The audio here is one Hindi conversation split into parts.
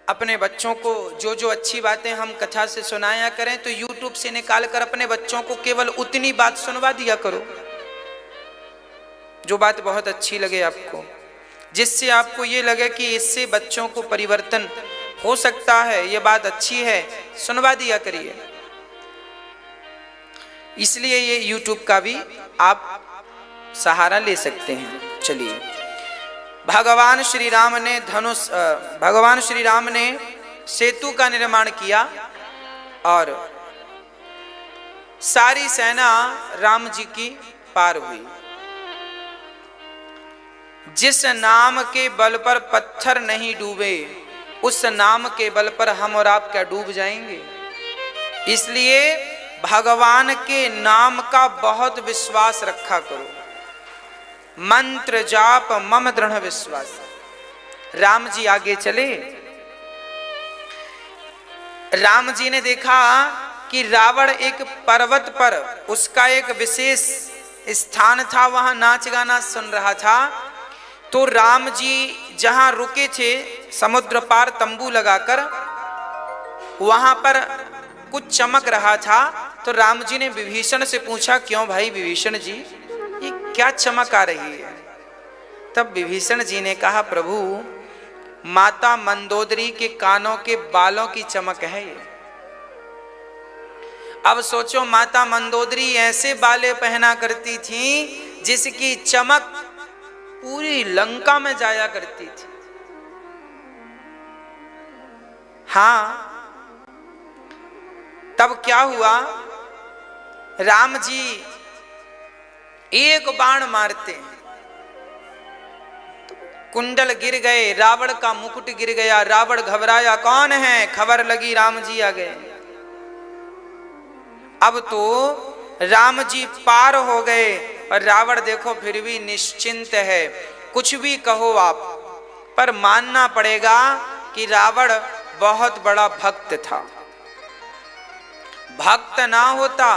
अपने बच्चों को जो जो अच्छी बातें हम कथा से सुनाया करें तो YouTube से निकाल कर अपने बच्चों को केवल उतनी बात सुनवा दिया करो जो बात बहुत अच्छी लगे आपको, जिससे आपको ये लगे कि इससे बच्चों को परिवर्तन हो सकता है, ये बात अच्छी है, सुनवा दिया करिए। इसलिए ये YouTube का भी आप सहारा ले सकते हैं। चलिए, भगवान श्री राम ने सेतु का निर्माण किया और सारी सेना राम जी की पार हुई। जिस नाम के बल पर पत्थर नहीं डूबे, उस नाम के बल पर हम और आप क्या डूब जाएंगे। इसलिए भगवान के नाम का बहुत विश्वास रखा करो। मंत्र जाप मम दृढ़ विश्वास। राम जी आगे चले। राम जी ने देखा कि रावण एक पर्वत पर, उसका एक विशेष स्थान था, वहां नाच गाना सुन रहा था। तो राम जी जहां रुके थे समुद्र पार तंबू लगाकर, वहां पर कुछ चमक रहा था। तो राम जी ने विभीषण से पूछा, क्यों भाई विभीषण जी, ये क्या चमक आ रही है। तब विभीषण जी ने कहा, प्रभु माता मंदोदरी के कानों के बालों की चमक है ये। अब सोचो, माता मंदोदरी ऐसे बाले पहना करती थी जिसकी चमक पूरी लंका में जाया करती थी। हाँ, तब क्या हुआ, राम जी एक बाण मारते तो कुंडल गिर गए, रावण का मुकुट गिर गया। रावण घबराया, कौन है, खबर लगी राम जी आ गए। अब तो राम जी पार हो गए और रावण देखो फिर भी निश्चिंत है। कुछ भी कहो आप, पर मानना पड़ेगा कि रावण बहुत बड़ा भक्त था। भक्त ना होता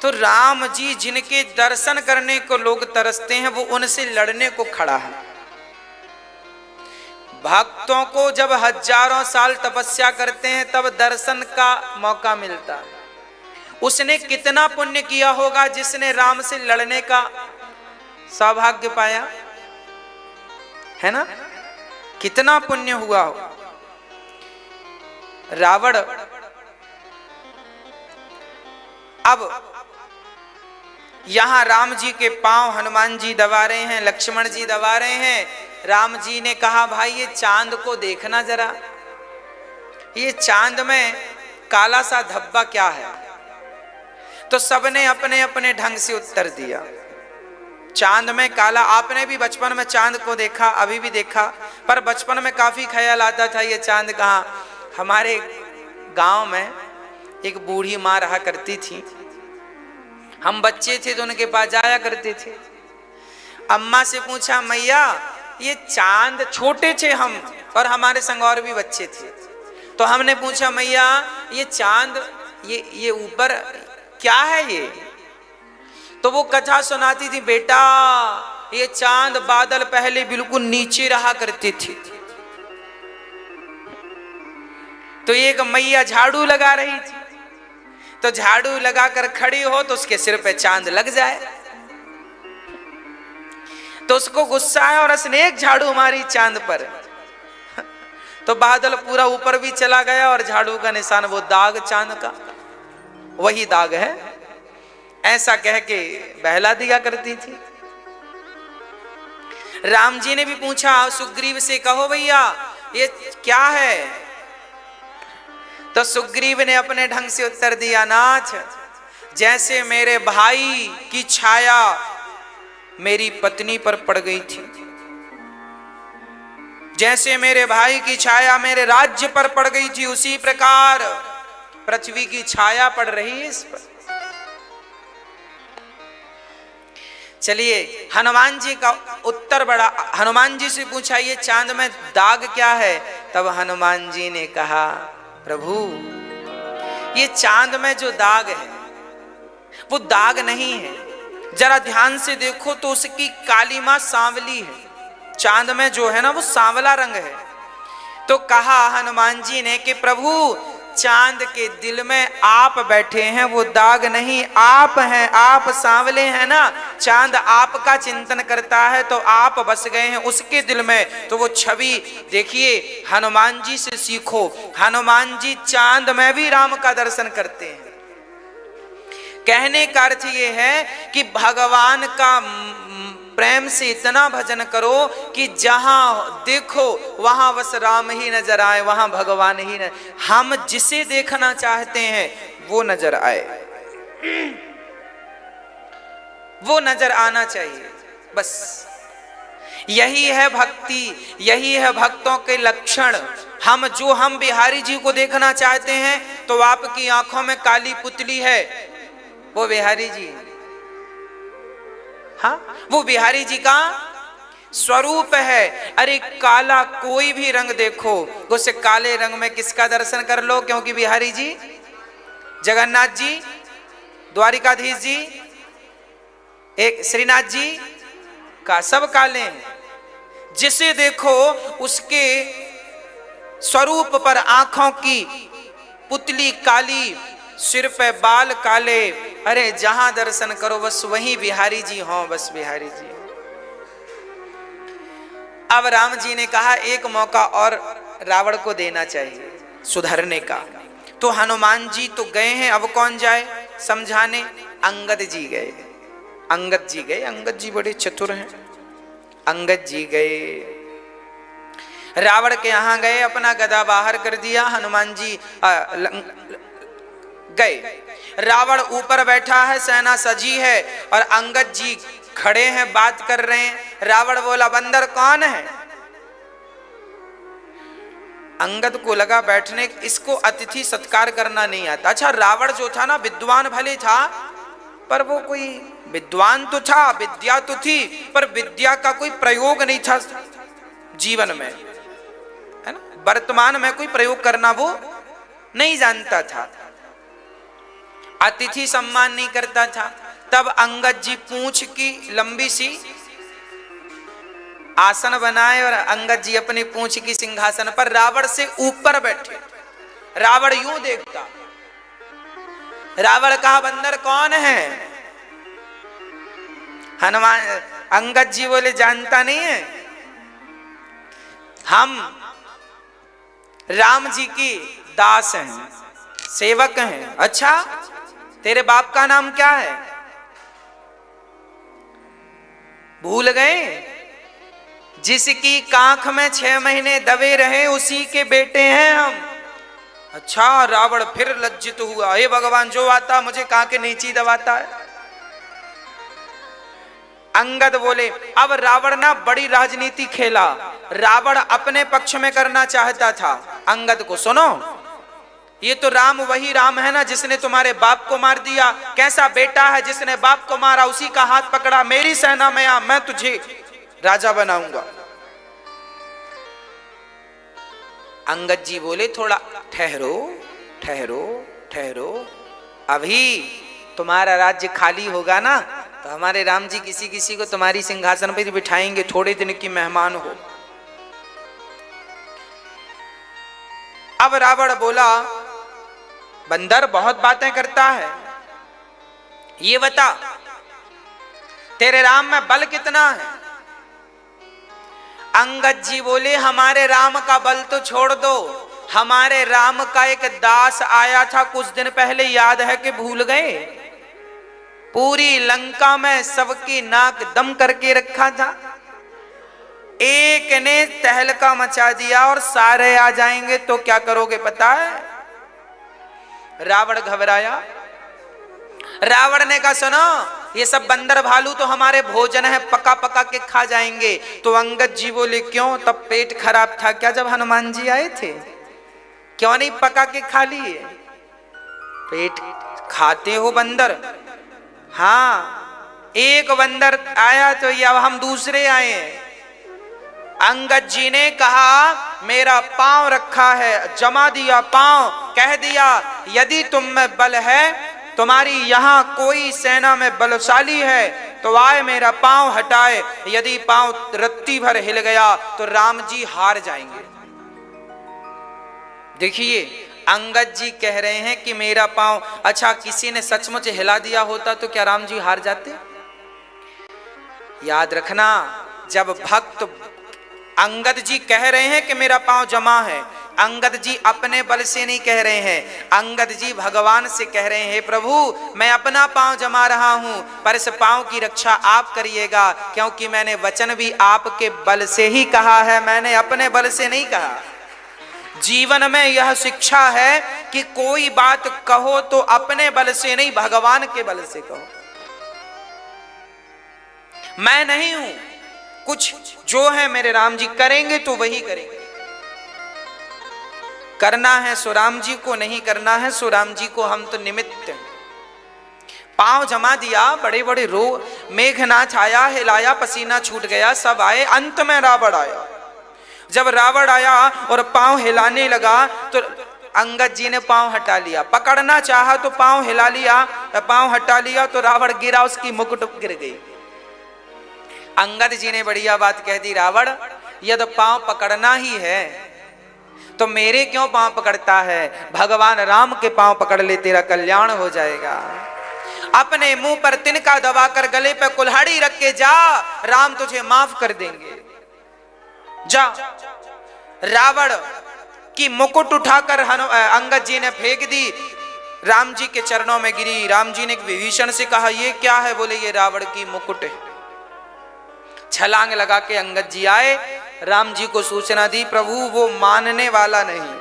तो राम जी जिनके दर्शन करने को लोग तरसते हैं, वो उनसे लड़ने को खड़ा है। भक्तों को जब हजारों साल तपस्या करते हैं तब दर्शन का मौका मिलता है। उसने कितना पुण्य किया होगा जिसने राम से लड़ने का सौभाग्य पाया, है ना, कितना पुण्य हुआ हो। रावण अब यहां राम जी के पांव हनुमान जी दबा रहे हैं, लक्ष्मण जी दबा रहे हैं। राम जी ने कहा, भाई ये चांद को देखना जरा, ये चांद में काला सा धब्बा क्या है। तो सबने अपने अपने ढंग से उत्तर दिया। चांद में काला, आपने भी बचपन में चांद को देखा, अभी भी देखा, पर बचपन में काफी ख्याल आता था ये चांद कहाँ। हमारे गांव में एक बूढ़ी माँ रहा करती थी, हम बच्चे थे तो उनके पास जाया करते थे। अम्मा से पूछा, मैया ये चांद, छोटे थे हम और हमारे संग और भी बच्चे थे, तो हमने पूछा, मैया ये चांद, ये ऊपर क्या है ये। तो वो कथा सुनाती थी, बेटा ये चांद बादल पहले बिल्कुल नीचे रहा करते थे। तो एक मैया झाड़ू लगा रही थी, तो झाड़ू लगाकर खड़ी हो तो उसके सिर पे चांद लग जाए। तो उसको गुस्सा आया और उसने एक झाड़ू मारी चांद पर, तो बादल पूरा ऊपर भी चला गया और झाड़ू का निशान, वो दाग चांद का वही दाग है, ऐसा कह के बहला दिया करती थी। राम जी ने भी पूछा, सुग्रीव से कहो भैया ये क्या है। तो सुग्रीव ने अपने ढंग से उत्तर दिया, नाथ जैसे मेरे भाई की छाया मेरी पत्नी पर पड़ गई थी, जैसे मेरे भाई की छाया मेरे राज्य पर पड़ गई थी, उसी प्रकार पृथ्वी की छाया पड़ रही है इस पर। चलिए, हनुमान जी का उत्तर बड़ा। हनुमान जी से पूछा, ये चांद में दाग क्या है। तब हनुमान जी ने कहा, प्रभु ये चांद में जो दाग है वो दाग नहीं है, जरा ध्यान से देखो तो उसकी कालीमा सांवली है। चांद में जो है ना वो सांवला रंग है, तो कहा हनुमान जी ने कि प्रभु चांद के दिल में आप बैठे हैं, वो दाग नहीं, आप हैं, आप सांवले हैं ना। चांद आपका चिंतन करता है तो आप बस गए हैं उसके दिल में। तो वो छवि देखिए, हनुमान जी से सीखो। हनुमान जी चांद में भी राम का दर्शन करते हैं। कहने का अर्थ ये है कि भगवान का प्रेम से इतना भजन करो कि जहां देखो वहां बस राम ही नजर आए, वहां भगवान ही न, हम जिसे देखना चाहते हैं वो नजर आए, वो नजर आना चाहिए। बस यही है भक्ति, यही है भक्तों के लक्षण। हम बिहारी जी को देखना चाहते हैं तो आपकी आंखों में काली पुतली है, वो बिहारी जी, हाँ वो बिहारी जी का स्वरूप है। अरे काला कोई भी रंग देखो, उस काले रंग में किसका दर्शन कर लो, क्योंकि बिहारी जी, जगन्नाथ जी, द्वारिकाधीश जी, एक श्रीनाथ जी का सब काले हैं। जिसे देखो उसके स्वरूप पर आंखों की पुतली काली, सिर पे बाल काले। अरे जहां दर्शन करो बस वही बिहारी जी हो, बस बिहारी जी। अब राम जी ने कहा एक मौका और रावण को देना चाहिए सुधरने का। तो हनुमान जी तो गए हैं, अब कौन जाए समझाने? अंगद जी गए, अंगद जी गए। अंगद जी बड़े चतुर हैं। अंगद जी गए, रावण के यहां गए, अपना गदा बाहर कर दिया। हनुमान जी गए। रावण ऊपर बैठा है, सेना सजी है और अंगद जी खड़े हैं, बात कर रहे हैं। रावण बोला बंदर कौन है? अंगद को लगा बैठने, इसको अतिथि सत्कार करना नहीं आता। अच्छा रावण जो था ना विद्वान भले था, पर वो कोई विद्वान तो था, विद्या तो थी, पर विद्या का कोई प्रयोग नहीं था जीवन में, है ना। वर्तमान में कोई प्रयोग करना वो नहीं जानता था, अतिथि सम्मान नहीं करता था। तब अंगद जी पूंछ की लंबी सी आसन बनाए और अंगद जी अपनी पूंछ की सिंहासन पर रावण से ऊपर बैठे। रावण यूं देखता। रावण कहा बंदर कौन है? हनुमान अंगद जी बोले जानता नहीं है, हम राम जी की दास हैं, सेवक हैं। अच्छा तेरे बाप का नाम क्या है? भूल गए? जिसकी कांख में 6 महीने दबे रहे उसी के बेटे हैं हम। अच्छा रावण फिर लज्जित हुआ, हे भगवान जो आता मुझे कांख के नीचे दबाता है। अंगद बोले अब रावण ना बड़ी राजनीति खेला, रावण अपने पक्ष में करना चाहता था। अंगद को सुनो, ये तो राम वही राम है ना जिसने तुम्हारे बाप को मार दिया। कैसा बेटा है जिसने बाप को मारा, उसी का हाथ पकड़ा, मेरी सेना में आ, मैं तुझे राजा बनाऊंगा। अंगद जी बोले थोड़ा ठहरो ठहरो ठहरो, अभी तुम्हारा राज्य खाली होगा ना तो हमारे राम जी किसी किसी को तुम्हारी सिंहासन पर बिठाएंगे, थोड़े दिन की मेहमान हो। अब रावण बोला बंदर बहुत बातें करता है, ये बता तेरे राम में बल कितना है? अंगद जी बोले हमारे राम का बल तो छोड़ दो, हमारे राम का एक दास आया था कुछ दिन पहले, याद है कि भूल गए? पूरी लंका में सबकी नाक दम करके रखा था, एक ने तहलका मचा दिया और सारे आ जाएंगे तो क्या करोगे पता है? रावण घबराया। रावण ने कहा सुनो ये सब बंदर भालू तो हमारे भोजन है, पका पका के खा जाएंगे। तो अंगद जी बोले क्यों? तब पेट खराब था क्या जब हनुमान जी आए थे? क्यों नहीं पका के खा लिए? पेट खाते हो बंदर? हाँ एक बंदर आया तो ये अब हम दूसरे आए हैं। अंगद जी ने कहा मेरा पांव रखा है, जमा दिया पांव, कह दिया यदि तुम में बल है, तुम्हारी यहां कोई सेना में बलशाली है तो आए मेरा पांव हटाए। यदि पांव रत्ती भर हिल गया तो राम जी हार जाएंगे। देखिए अंगद जी कह रहे हैं कि मेरा पांव, अच्छा किसी ने सचमुच हिला दिया होता तो क्या राम जी हार जाते? याद रखना, जब भक्त अंगद जी कह रहे हैं कि मेरा पांव जमा है, अंगद जी अपने बल से नहीं कह रहे हैं, अंगद जी भगवान से कह रहे हैं प्रभु मैं अपना पांव जमा रहा हूं, पर इस पांव की रक्षा आप करिएगा, क्योंकि मैंने वचन भी आपके बल से ही कहा है, मैंने अपने बल से नहीं कहा। जीवन में यह शिक्षा है कि कोई बात कहो तो अपने बल से नहीं, भगवान के बल से कहो। मैं नहीं हूं, कुछ जो है मेरे राम जी करेंगे तो वही करेंगे। करना है सो राम जी को, नहीं करना है सो राम जी को, हम तो निमित्त हैं। पांव जमा दिया, बड़े बड़े रो, मेघनाथ आया, हिलाया, पसीना छूट गया, सब आए, अंत में रावण आया। जब रावण आया और पांव हिलाने लगा तो अंगद जी ने पांव हटा लिया, पकड़ना चाहा तो पांव हिला लिया, पांव हटा लिया तो रावण गिरा, उसकी मुकुट गिर गई। अंगद जी ने बढ़िया बात कह दी, रावण यदि पांव पकड़ना ही है तो मेरे क्यों पांव पकड़ता है? भगवान राम के पांव पकड़ ले, तेरा कल्याण हो जाएगा। अपने मुंह पर तिनका दबाकर गले पे कुल्हाड़ी रख के जा, राम तुझे माफ कर देंगे। जा। रावण की मुकुट उठाकर अंगद जी ने फेंक दी, राम जी के चरणों में गिरी। राम जी ने विभीषण से कहा ये क्या है? बोले ये रावण की मुकुट है। छलांग लगा के अंगद जी आए, राम जी को सूचना दी, प्रभु वो मानने वाला नहीं,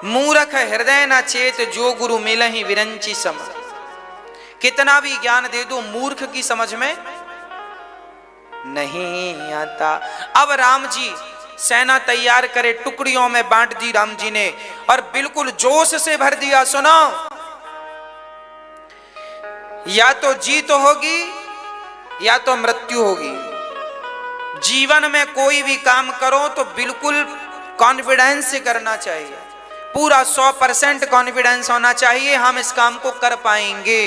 मूर्ख हृदय न चेत जो गुरु मिलहि विरंची सम। कितना भी ज्ञान दे दो मूर्ख की समझ में नहीं आता। अब राम जी सेना तैयार करे, टुकड़ियों में बांट दी राम जी ने और बिल्कुल जोश से भर दिया। सुनो, या तो जीत होगी या तो मृत्यु होगी। जीवन में कोई भी काम करो तो बिल्कुल कॉन्फिडेंस से करना चाहिए, पूरा 100% कॉन्फिडेंस होना चाहिए, हम इस काम को कर पाएंगे।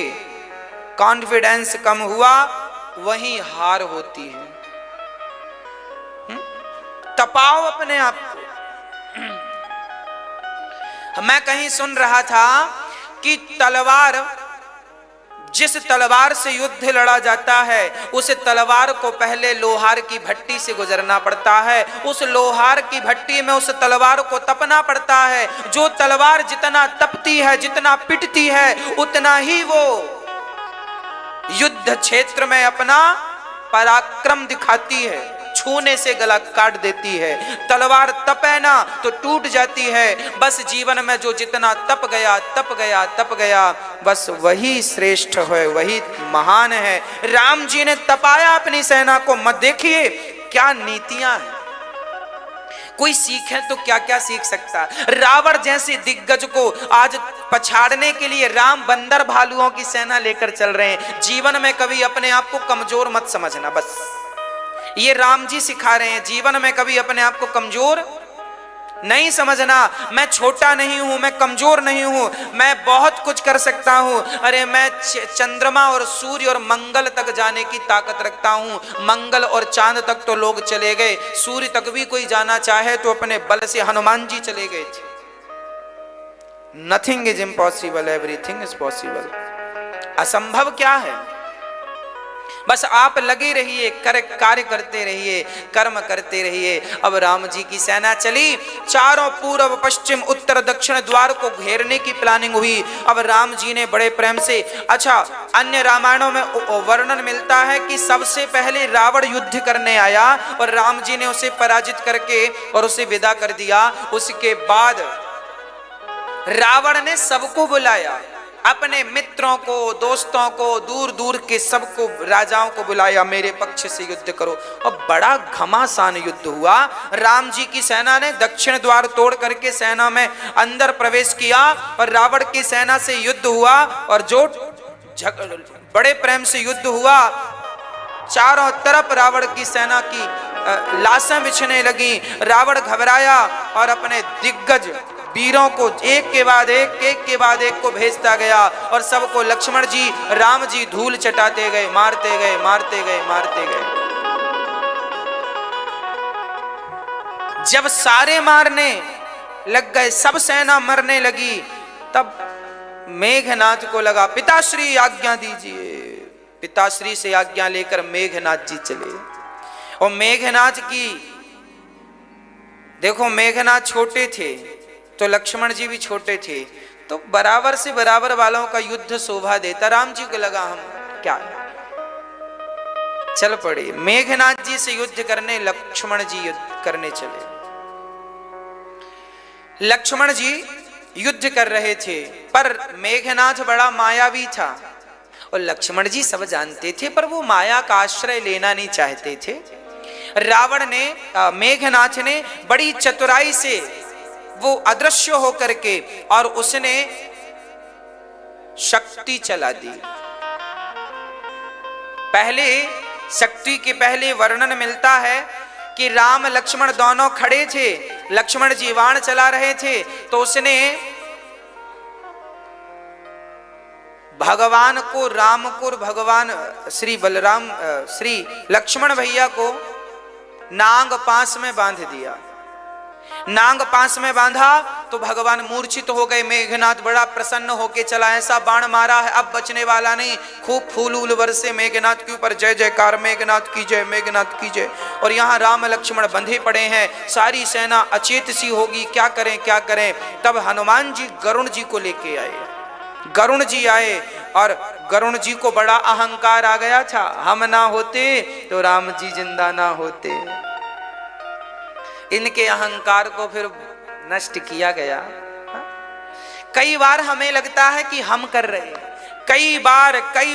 कॉन्फिडेंस कम हुआ वही हार होती है। तपाओ अपने आप को। मैं कहीं सुन रहा था कि तलवार, जिस तलवार से युद्ध लड़ा जाता है उस तलवार को पहले लोहार की भट्टी से गुजरना पड़ता है, उस लोहार की भट्टी में उस तलवार को तपना पड़ता है। जो तलवार जितना तपती है, जितना पिटती है, उतना ही वो युद्ध क्षेत्र में अपना पराक्रम दिखाती है, छूने से गला काट देती है। तलवार तपे ना तो टूट जाती है। बस जीवन में जो जितना तप गया तप गया तप गया, बस वही श्रेष्ठ है, वही महान है। राम जी ने तपाया अपनी सेना को। मत देखिए क्या नीतियां हैं, कोई सीखे तो क्या क्या सीख सकता। रावण जैसे दिग्गज को आज पछाड़ने के लिए राम बंदर भालुओं की सेना लेकर चल रहे हैं। जीवन में कभी अपने आप को कमजोर मत समझना, बस ये राम जी सिखा रहे हैं। जीवन में कभी अपने आप को कमजोर नहीं समझना। मैं छोटा नहीं हूं, मैं कमजोर नहीं हूं, मैं बहुत कुछ कर सकता हूं। अरे मैं चंद्रमा और सूर्य और मंगल तक जाने की ताकत रखता हूं। मंगल और चांद तक तो लोग चले गए, सूर्य तक भी कोई जाना चाहे तो अपने बल से हनुमान जी चले गए थे। Nothing is impossible, everything is possible. असंभव क्या है? बस आप लगे रहिए, कार्य करते रहिए, कर्म करते रहिए। अब राम जी की सेना चली, चारों पूर्व पश्चिम उत्तर दक्षिण द्वार को घेरने की प्लानिंग हुई। अब राम जी ने बड़े प्रेम से, अच्छा अन्य रामायणों में वर्णन मिलता है कि सबसे पहले रावण युद्ध करने आया और राम जी ने उसे पराजित करके और उसे विदा कर दिया। उसके बाद रावण ने सबको बुलाया, अपने मित्रों को, दोस्तों को, दूर दूर के सबको, राजाओं को बुलाया, मेरे पक्ष से युद्ध करो। और बड़ा घमासान युद्ध हुआ। राम जी की सेना ने दक्षिण द्वार तोड़ करके सेना में अंदर प्रवेश किया और रावण की सेना से युद्ध हुआ। और जो बड़े प्रेम से युद्ध हुआ, चारों तरफ रावण की सेना की लाशें बिछने लगी। रावण घबराया और अपने दिग्गज वीरों को एक के बाद एक को भेजता गया और सबको लक्ष्मण जी, राम जी धूल चटाते गए, मारते गए, मारते गए, मारते गए। जब सारे मारने लग गए, सब सेना मरने लगी, तब मेघनाथ को लगा पिताश्री आज्ञा दीजिए। पिताश्री से आज्ञा लेकर मेघनाथ जी चले। और मेघनाथ की देखो, मेघनाथ छोटे थे तो लक्ष्मण जी भी छोटे थे, तो बराबर से बराबर वालों का युद्ध शोभा देता। राम जी को लगा हम क्या, चल पड़े मेघनाथ जी से युद्ध करने। लक्ष्मण जी युद्ध करने चले। लक्ष्मण जी युद्ध कर रहे थे, पर मेघनाथ बड़ा मायावी था और लक्ष्मण जी सब जानते थे, पर वो माया का आश्रय लेना नहीं चाहते थे। रावण ने, मेघनाथ ने बड़ी चतुराई से वो अदृश्य होकर के और उसने शक्ति चला दी। पहले शक्ति के पहले वर्णन मिलता है कि राम लक्ष्मण दोनों खड़े थे, लक्ष्मण जी बाण चला रहे थे, तो उसने भगवान को, राम को, भगवान श्री बलराम, श्री लक्ष्मण भैया को नांग पास में बांध दिया। नांग पास में बांधा तो भगवान मूर्छित हो गए। मेघनाथ बड़ा प्रसन्न होके चला, ऐसा बाण मारा है अब बचने वाला नहीं। खूब फूल उल बरसे मेघनाथ के ऊपर, जय जयकार मेघनाथ की जय, मेघनाथ की जय। और यहाँ राम लक्ष्मण बंधे पड़े हैं, सारी सेना अचेत सी होगी, क्या करें क्या करें। तब हनुमान जी गरुण जी को लेके आए। गरुण जी आए और गरुण जी को बड़ा अहंकार आ गया था, हम ना होते तो राम जी जिंदा ना होते। इनके अहंकार को फिर नष्ट किया गया। कई बार हमें लगता है कि हम कर रहे हैं, कई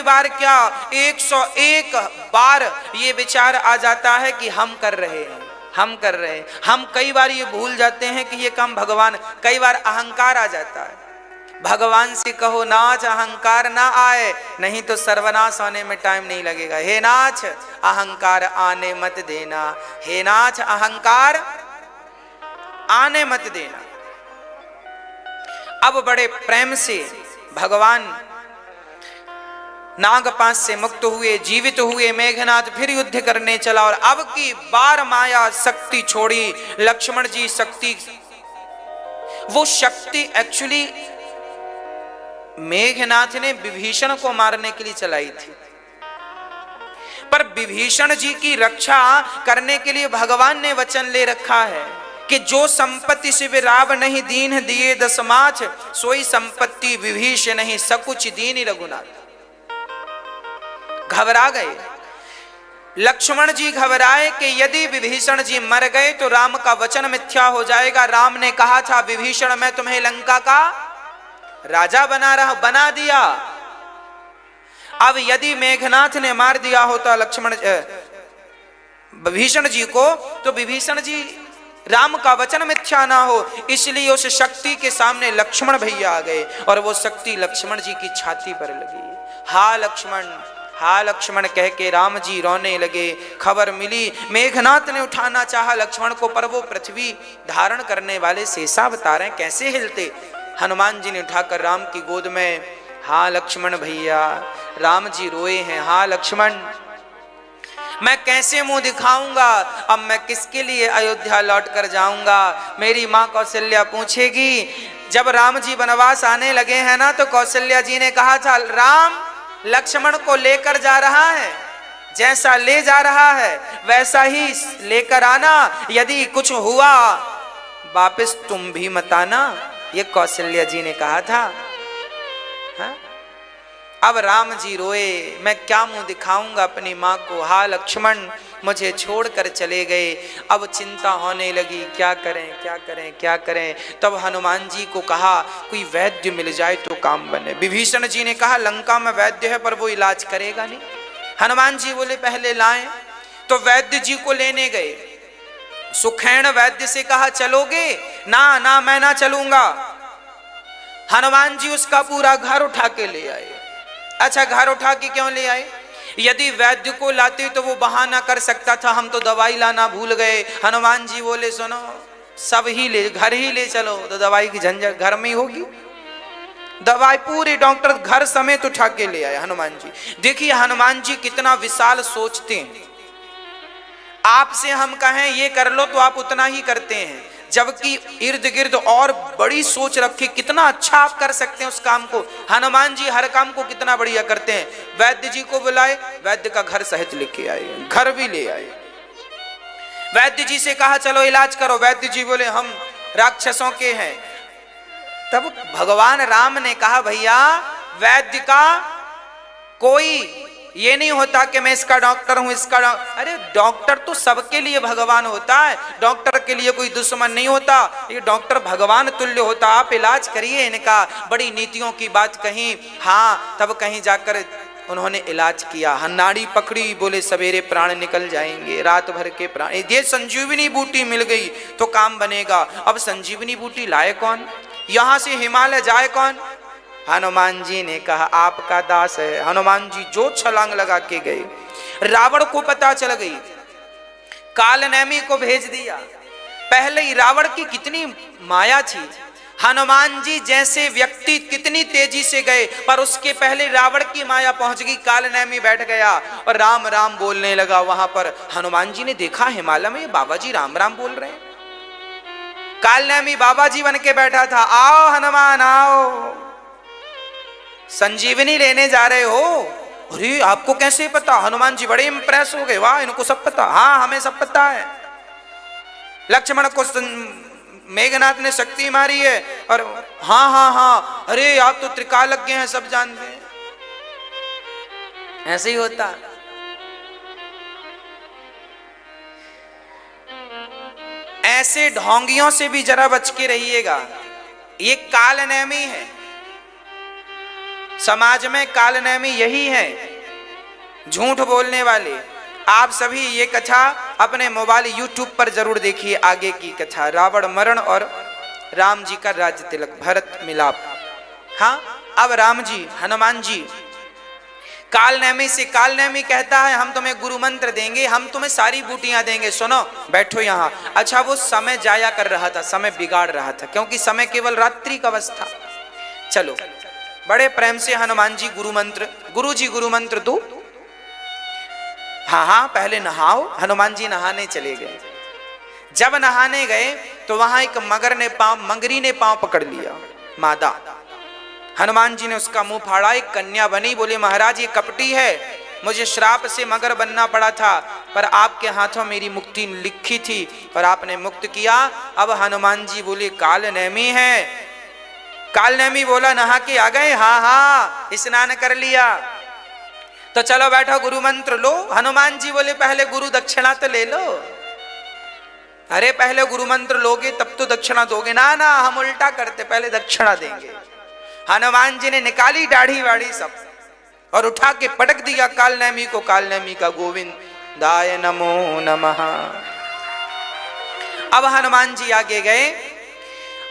बार क्या 101 बार ये विचार आ जाता है कि हम कर रहे हैं, हम कर रहे हैं। हम कई बार ये भूल जाते हैं कि ये काम भगवान, कई बार अहंकार आ जाता है। भगवान से कहो नाथ अहंकार ना आए, नहीं तो सर्वनाश होने में टाइम नहीं लगेगा। हे नाथ अहंकार आने मत देना, हे नाथ अहंकार आने मत देना। अब बड़े प्रेम से भगवान नागपाश से मुक्त हुए, जीवित हुए। मेघनाथ फिर युद्ध करने चला और अब की बार माया शक्ति छोड़ी। लक्ष्मण जी शक्ति, वो शक्ति एक्चुअली मेघनाथ ने विभीषण को मारने के लिए चलाई थी, पर विभीषण जी की रक्षा करने के लिए भगवान ने वचन ले रखा है कि जो संपत्ति शिव राव नहीं दीन दिए दसमाछ, सोई संपत्ति विभीषण नहीं सकुच दीन रघुनाथ। घबरा गए लक्ष्मण जी, घबराए कि यदि विभीषण जी मर गए तो राम का वचन मिथ्या हो जाएगा। राम ने कहा था विभीषण मैं तुम्हें लंका का राजा बना दिया। अब यदि मेघनाथ ने मार दिया होता लक्ष्मण विभीषण जी को, तो विभीषण जी राम का वचन मिथ्या ना हो, इसलिए उस शक्ति के सामने लक्ष्मण भैया आ गए और वो शक्ति लक्ष्मण जी की छाती पर लगी। हा लक्ष्मण कह के राम जी रोने लगे। खबर मिली मेघनाथ ने उठाना चाहा लक्ष्मण को, पर वो पृथ्वी धारण करने वाले शेषावतार हैं, कैसे हिलते। हनुमान जी ने उठाकर राम की गोद में, हा लक्ष्मण भैया, राम जी रोए हैं, हा लक्ष्मण मैं कैसे मुंह दिखाऊंगा, अब मैं किसके लिए अयोध्या लौट कर जाऊंगा। मेरी माँ कौशल्या पूछेगी। जब राम जी वनवास आने लगे हैं ना, तो कौशल्या जी ने कहा था राम लक्ष्मण को लेकर जा रहा है, जैसा ले जा रहा है वैसा ही लेकर आना, यदि कुछ हुआ वापस तुम भी मत आना, ये कौशल्या जी ने कहा था। हा? अब राम जी रोए, मैं क्या मुंह दिखाऊंगा अपनी माँ को, हा लक्ष्मण मुझे छोड़कर चले गए। अब चिंता होने लगी, क्या करें क्या करें क्या करें। तब हनुमान जी को कहा कोई वैद्य मिल जाए तो काम बने। विभीषण जी ने कहा लंका में वैद्य है पर वो इलाज करेगा नहीं। हनुमान जी बोले पहले लाएं, तो वैद्य जी को लेने गए। सुखैण वैद्य से कहा चलोगे, ना ना मैं ना चलूंगा। हनुमान जी उसका पूरा घर उठा के ले आए। अच्छा घर उठा के क्यों ले आए? यदि वैद्य को लाते तो वो बहाना कर सकता था हम तो दवाई लाना भूल गए। हनुमान जी बोले सुनो सब ही ले, घर ही ले चलो, तो दवाई की झंझट घर में ही होगी। दवाई पूरे डॉक्टर घर समेत उठा के ले आए हनुमान जी। देखिए हनुमान जी कितना विशाल सोचते हैं। आपसे हम कहें ये कर लो तो आप उतना ही करते हैं, जबकि इर्द गिर्द और बड़ी सोच रखे कितना अच्छा आप कर सकते हैं उस काम को। हनुमान जी हर काम को कितना बढ़िया करते हैं। वैद्य जी को बुलाए, वैद्य का घर सहित लेके आए, घर भी ले आए। वैद्य जी से कहा चलो इलाज करो, वैद्य जी बोले हम राक्षसों के हैं। तब भगवान राम ने कहा भैया वैद्य का कोई ये नहीं होता कि मैं इसका डॉक्टर हूं, इसका अरे डॉक्टर तो सबके लिए भगवान होता है, डॉक्टर के लिए कोई दुश्मन नहीं होता, ये डॉक्टर भगवान तुल्य होता। आप इलाज करिए इनका। बड़ी नीतियों की बात कही। हाँ, तब कहीं जाकर उन्होंने इलाज किया, नाड़ी पकड़ी, बोले सवेरे प्राण निकल जाएंगे, रात भर के प्राण। ये संजीवनी बूटी मिल गई तो काम बनेगा। अब संजीवनी बूटी लाए कौन, यहां से हिमालय जाए कौन? हनुमान जी ने कहा आपका दास है। हनुमान जी जो छलांग लगा के गए। रावण को पता चल गई, कालनेमी को भेज दिया। पहले ही रावण की कितनी माया थी, हनुमान जी जैसे व्यक्ति कितनी तेजी से गए, पर उसके पहले रावण की माया पहुंच गई। कालनेमी बैठ गया और राम राम बोलने लगा। वहां पर हनुमान जी ने देखा हिमालय में बाबा जी राम राम बोल रहे हैं। कालनेमी बाबा जी बन के बैठा था। आओ हनुमान आओ, संजीवनी लेने जा रहे हो? अरे आपको कैसे पता? हनुमान जी बड़े इंप्रेस हो गए, वाह इनको सब पता। हाँ हमें सब पता है। लक्ष्मण को मेघनाथ ने शक्ति मारी है और हाँ हाँ हाँ, अरे आप तो त्रिकालज्ञ हैं, सब जानते हैं। ऐसे ही होता। ऐसे ढोंगियों से भी जरा बच के रहिएगा। ये कालनेमी है, समाज में कालनेमी यही है, झूठ बोलने वाले। आप सभी ये कथा अपने मोबाइल यूट्यूब पर जरूर देखिए, आगे की कथा, रावण मरण और राम जी का राज्य तिलक, भरत मिलाप। हाँ, अब राम जी हनुमान जी कालनेमी से, कालनेमी कहता है हम तुम्हें गुरु मंत्र देंगे, हम तुम्हें सारी बूटियां देंगे, सुनो बैठो यहाँ। अच्छा, वो समय जाया कर रहा था, समय बिगाड़ रहा था, क्योंकि समय केवल रात्रि का अवस्था। चलो बड़े प्रेम से हनुमान जी गुरु मंत्र, गुरु जी गुरु मंत्र दो। हाँ हाँ पहले नहाओ। हनुमान जी नहाने चले गए। जब नहाने गए तो वहां एक मगरी ने पांव पकड़ लिया, मादा। हनुमान जी ने उसका मुंह फाड़ा, एक कन्या बनी। बोले महाराज ये कपटी है, मुझे श्राप से मगर बनना पड़ा था, पर आपके हाथों मेरी मुक्ति लिखी थी और आपने मुक्त किया। अब हनुमान जी बोले कालनेमी है। कालनेमी बोला नहा के आ गए? हाँ हाँ स्नान कर लिया। तो चलो बैठो गुरु मंत्र लो। हनुमान जी बोले पहले गुरु दक्षिणा तो ले लो। अरे पहले गुरु मंत्र लोगे तब तो दक्षिणा दोगे ना? ना हम उल्टा करते, पहले दक्षिणा देंगे। हनुमान जी ने निकाली दाढ़ी वाड़ी सब और उठा के पटक दिया कालनेमी को। कालनेमी का गोविंदाय नमो नमः। अब हनुमान जी आगे गए।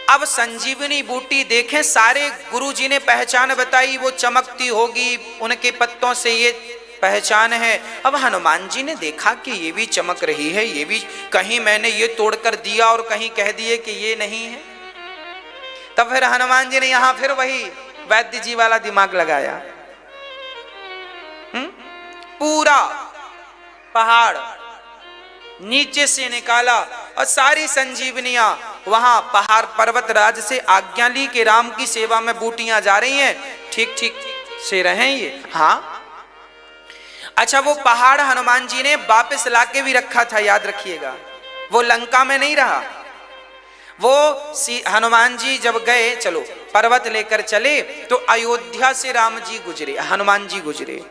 अब संजीवनी बूटी देखें, सारे गुरुजी ने पहचान बताई, वो चमकती होगी, उनके पत्तों से ये पहचान है। अब हनुमान जी ने देखा कि ये भी चमक रही है, ये भी, कहीं मैंने ये तोड़कर दिया और कहीं कह दिए कि ये नहीं है। तब फिर हनुमान जी ने यहां फिर वही वैद्य जी वाला दिमाग लगाया। पूरा पहाड़ नीचे से निकाला और सारी संजीवनियां वहां पहाड़ पर्वत राज से आज्ञा ली कि राम की सेवा में बूटियां जा रही हैं, ठीक ठीक से रहें ये। हाँ अच्छा, वो पहाड़ हनुमान जी ने वापस लाके भी रखा था, याद रखिएगा, वो लंका में नहीं रहा। वो हनुमान जी जब गए, चलो पर्वत लेकर चले तो अयोध्या से राम जी गुजरे, हनुमान जी गुजरे।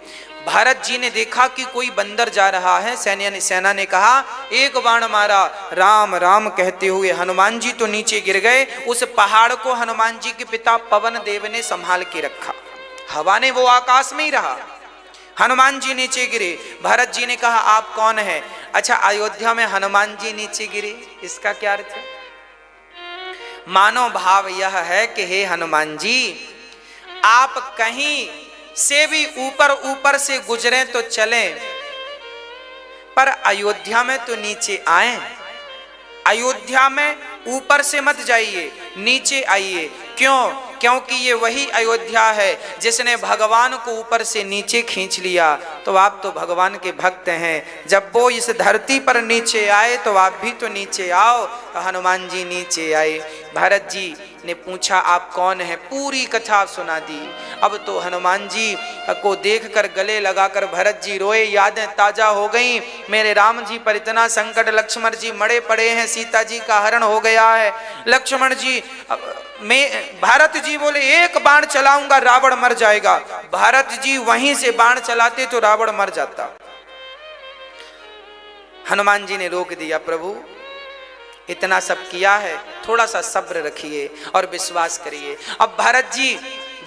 भरत जी ने देखा कि कोई बंदर जा रहा है। सेना ने कहा, एक बाण मारा, राम राम कहते हुए हनुमान जी तो नीचे गिर गए। उस पहाड़ को हनुमान जी के पिता पवन देव ने संभाल के रखा, हवा ने वो आकाश में ही रहा। हनुमान जी नीचे गिरे। भरत जी ने कहा आप कौन है? अच्छा, अयोध्या में हनुमान जी नीचे गिरे, इसका क्या अर्थ है? मानो भाव यह है कि हे हनुमान जी, आप कहीं से भी ऊपर ऊपर से गुजरे तो चले, पर अयोध्या में तो नीचे आए। अयोध्या में ऊपर से मत जाइए, नीचे आइए। क्यों? क्योंकि ये वही अयोध्या है जिसने भगवान को ऊपर से नीचे खींच लिया। तो आप तो भगवान के भक्त हैं, जब वो इस धरती पर नीचे आए तो आप भी तो नीचे आओ। तो हनुमान जी नीचे आए। भरत जी ने पूछा आप कौन हैं, पूरी कथा सुना दी। अब तो हनुमान जी को देखकर गले लगाकर भरत जी रोए, यादें ताजा हो गईं। मेरे राम जी पर इतना संकट, लक्ष्मण जी मरे पड़े हैं, सीता जी का हरण हो गया है। लक्ष्मण जी भारत जी बोले एक बाण चलाऊंगा रावण मर जाएगा। भारत जी वहीं से बाण चलाते तो रावण मर जाता। हनुमान जी ने रोक दिया, प्रभु इतना सब किया है, थोड़ा सा सब्र रखिए और विश्वास करिए। अब भारत जी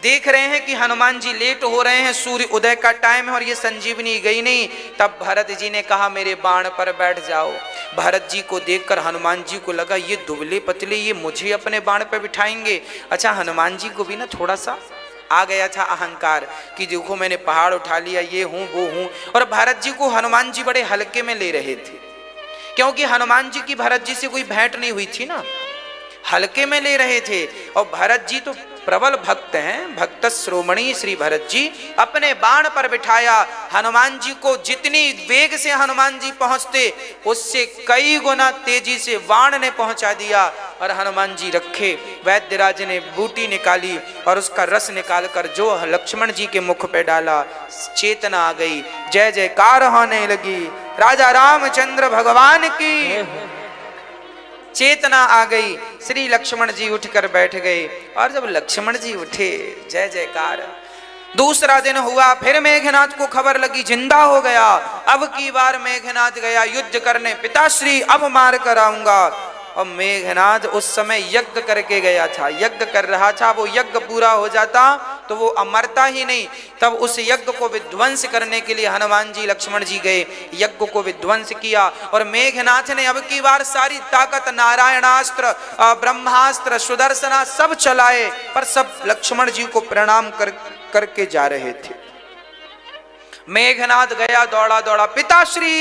देख रहे हैं कि हनुमान जी लेट हो रहे हैं, सूर्य उदय का टाइम है और ये संजीवनी गई नहीं। तब भरत जी ने कहा मेरे बाण पर बैठ जाओ। भरत जी को देखकर हनुमान जी को लगा ये दुबले पतले, ये मुझे अपने बाण पर बिठाएंगे। अच्छा, हनुमान जी को भी ना थोड़ा सा आ गया था अहंकार कि देखो मैंने पहाड़ उठा लिया, ये हूं वो हूं। और भरत जी को हनुमान जी बड़े हल्के में ले रहे थे, क्योंकि हनुमान जी की भरत जी से कोई भेंट नहीं हुई थी ना, हल्के में ले रहे थे। और भरत जी तो प्रबल भक्त हैं, भक्त श्रोमणी श्री भरत जी अपने बाण पर बिठाया। हनुमान जी को जितनी वेग से हनुमान जी पहुंचते उससे कई गुना तेजी से बाण ने पहुंचा दिया। और हनुमान जी रखे, वैद्यराज ने बूटी निकाली और उसका रस निकालकर जो लक्ष्मण जी के मुख पे डाला, चेतना आ गई, जय जयकार होने लगी, राजा रामचंद्र भगवान की चेतना आ गई। श्री लक्ष्मण जी उठकर बैठ गए और जब लक्ष्मण जी उठे, जय जयकार। दूसरा दिन हुआ, फिर मेघनाथ को खबर लगी जिंदा हो गया। अब की बार मेघनाथ गया युद्ध करने, पिताश्री अब मार कर आऊंगा। और मेघनाथ उस समय यज्ञ करके गया था, यज्ञ कर रहा था। वो यज्ञ पूरा हो जाता तो वो अमरता ही नहीं। तब उस यज्ञ को विध्वंस करने के लिए हनुमान जी लक्ष्मण जी गए, यज्ञ को विध्वंस किया। और मेघनाथ ने अब की बार सारी ताकत, नारायणास्त्र, ब्रह्मास्त्र, सुदर्शना सब चलाए, पर सब लक्ष्मण जी को प्रणाम करके जा रहे थे। मेघनाथ गया दौड़ा दौड़ा, पिताश्री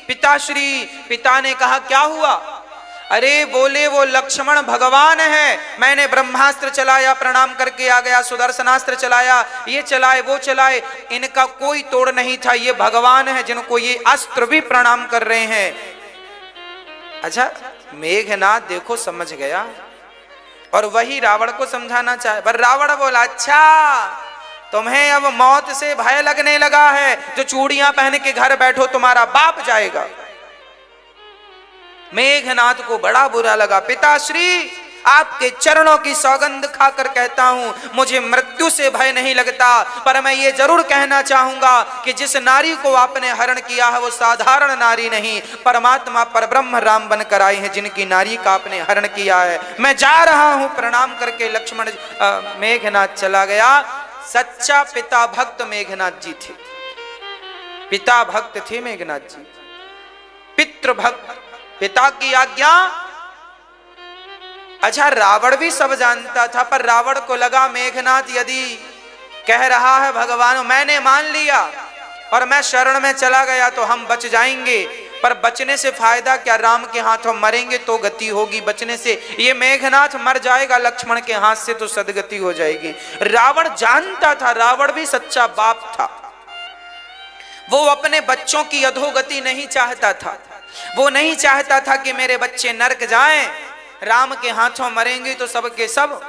पिताश्री। पिता ने कहा क्या हुआ? अरे बोले वो लक्ष्मण भगवान है, मैंने ब्रह्मास्त्र चलाया प्रणाम करके आ गया, सुदर्शनास्त्र चलाया, ये चलाए वो चलाए, इनका कोई तोड़ नहीं था। ये भगवान है जिनको ये अस्त्र भी प्रणाम कर रहे हैं। अच्छा, मेघनाथ देखो समझ गया और वही रावण को समझाना चाहे, पर रावण बोला अच्छा तुम्हें अब मौत से भय लगने लगा है, जो चूड़ियां पहन के घर बैठो तुम्हारा बाप जाएगा। मेघनाथ को बड़ा बुरा लगा, पिताश्री आपके चरणों की सौगंध खाकर कहता हूं मुझे मृत्यु से भय नहीं लगता, पर मैं ये जरूर कहना चाहूंगा कि जिस नारी को आपने हरण किया है वो साधारण नारी नहीं, परमात्मा परब्रह्म राम बनकर आए हैं जिनकी नारी का आपने हरण किया है। मैं जा रहा हूं प्रणाम करके। लक्ष्मण मेघनाथ चला गया। सच्चा पिता भक्त मेघनाथ जी थे, पिता भक्त थे मेघनाथ जी, पितृ भक्त, पिता की आज्ञा। अच्छा, रावण भी सब जानता था, पर रावण को लगा मेघनाथ यदि कह रहा है भगवान, मैंने मान लिया और मैं शरण में चला गया तो हम बच जाएंगे, पर बचने से फायदा क्या, राम के हाथों मरेंगे तो गति होगी, बचने से ये मेघनाथ मर जाएगा लक्ष्मण के हाथ से तो सदगति हो जाएगी। रावण जानता था, रावण भी सच्चा बाप था, वो अपने बच्चों की अधोगति नहीं चाहता था। वो नहीं चाहता था कि मेरे बच्चे नरक जाएं, राम के हाथों मरेंगे तो सबके सब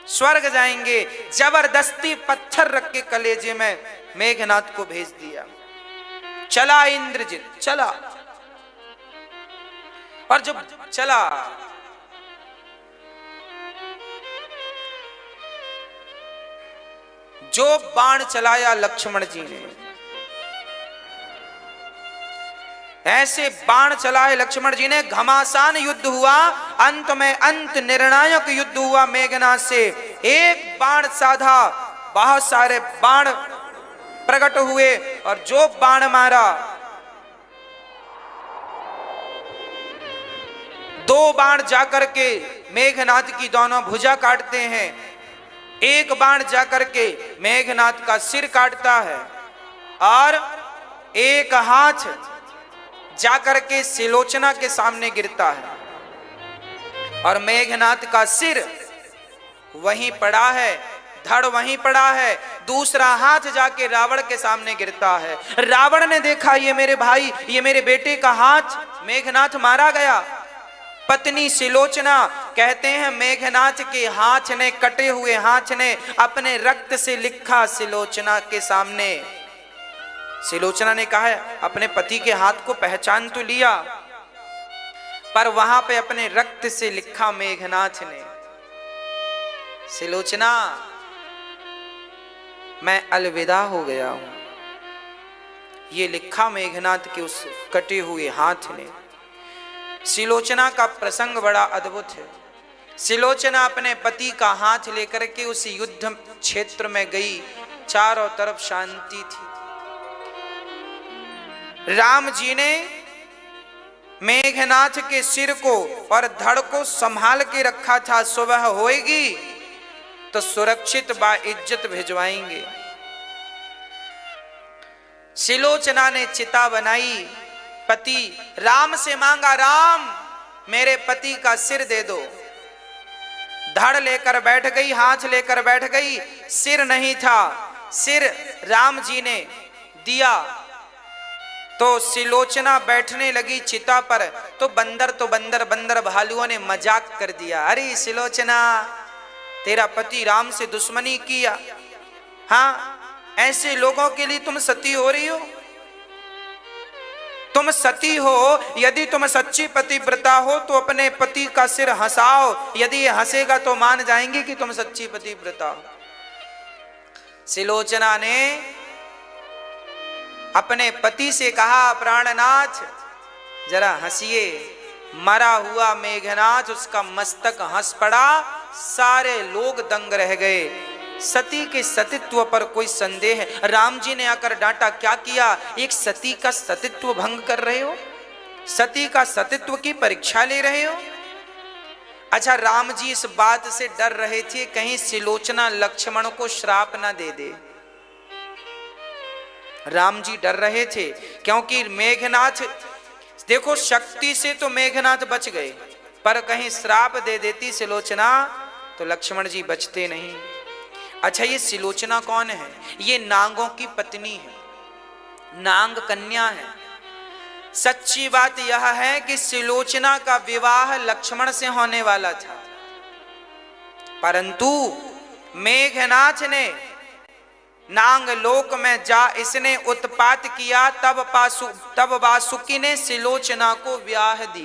स्वर्ग जाएंगे। जबरदस्ती पत्थर रख के कलेजे में मेघनाथ को भेज दिया। चला इंद्रजित, चला, और जब चला जो बाण चलाया लक्ष्मण जी ने, ऐसे बाण चलाए लक्ष्मण जी ने, घमासान युद्ध हुआ, अंत में अंत निर्णायक युद्ध हुआ मेघनाथ से। एक बाण साधा, बहुत सारे बाण प्रकट हुए और जो बाण मारा, दो बाण जाकर के मेघनाथ की दोनों भुजा काटते हैं, एक बाण जाकर के मेघनाथ का सिर काटता है और एक हाथ जाकर के सिलोचना के सामने गिरता है और मेघनाथ का सिर वहीं पड़ा है, धड़ वहीं पड़ा है, दूसरा हाथ जाके रावण के सामने गिरता है। रावण ने देखा ये मेरे भाई, ये मेरे बेटे का हाथ मेघनाथ मारा गया। पत्नी सिलोचना कहते हैं मेघनाथ के हाथ ने, कटे हुए हाथ ने अपने रक्त से लिखा सिलोचना के सामने। सिलोचना ने कहा अपने पति के हाथ को पहचान तो लिया, पर वहां पे अपने रक्त से लिखा मेघनाथ ने। सिलोचना मैं अलविदा हो गया हूं, ये लिखा मेघनाथ के उस कटे हुए हाथ ने। सिलोचना का प्रसंग बड़ा अद्भुत है। सिलोचना अपने पति का हाथ लेकर के उस युद्ध क्षेत्र में गई, चारों तरफ शांति थी। राम जी ने मेघनाथ के सिर को और धड़ को संभाल के रखा था, सुबह होएगी तो सुरक्षित बाइज्जत भिजवाएंगे। सिलोचना ने चिता बनाई, पति राम से मांगा, राम मेरे पति का सिर दे दो। धड़ लेकर बैठ गई, हाथ लेकर बैठ गई, सिर नहीं था। सिर राम जी ने दिया तो सिलोचना बैठने लगी चिता पर, तो बंदर भालुओं ने मजाक कर दिया, अरे सिलोचना तेरा पति राम से दुश्मनी किया, हाँ ऐसे लोगों के लिए तुम सती हो रही हो। तुम सती हो, यदि तुम सच्ची पतिव्रता हो तो अपने पति का सिर हंसाओ, यदि ये हंसेगा तो मान जाएंगे कि तुम सच्ची पतिव्रता हो। सिलोचना ने अपने पति से कहा, प्राणनाथ जरा हंसिए। मरा हुआ मेघनाथ, उसका मस्तक हंस पड़ा, सारे लोग दंग रह गए। सती के सतीत्व पर कोई संदेह है? राम जी ने आकर डांटा, क्या किया, एक सती का सतीत्व भंग कर रहे हो, सती का सतीत्व की परीक्षा ले रहे हो। अच्छा, राम जी इस बात से डर रहे थे कहीं सिलोचना लक्ष्मण को श्राप ना दे दे। राम जी डर रहे थे क्योंकि मेघनाथ, देखो शक्ति से तो मेघनाथ बच गए, पर कहीं श्राप दे देती सिलोचना तो लक्ष्मण जी बचते नहीं। अच्छा, ये सिलोचना कौन है? ये नागों की पत्नी है, नाग कन्या है। सच्ची बात यह है कि सिलोचना का विवाह लक्ष्मण से होने वाला था, परंतु मेघनाथ ने नाग लोक में जा इसने उत्पात किया, तब वासुकी ने सिलोचना को ब्याह दी।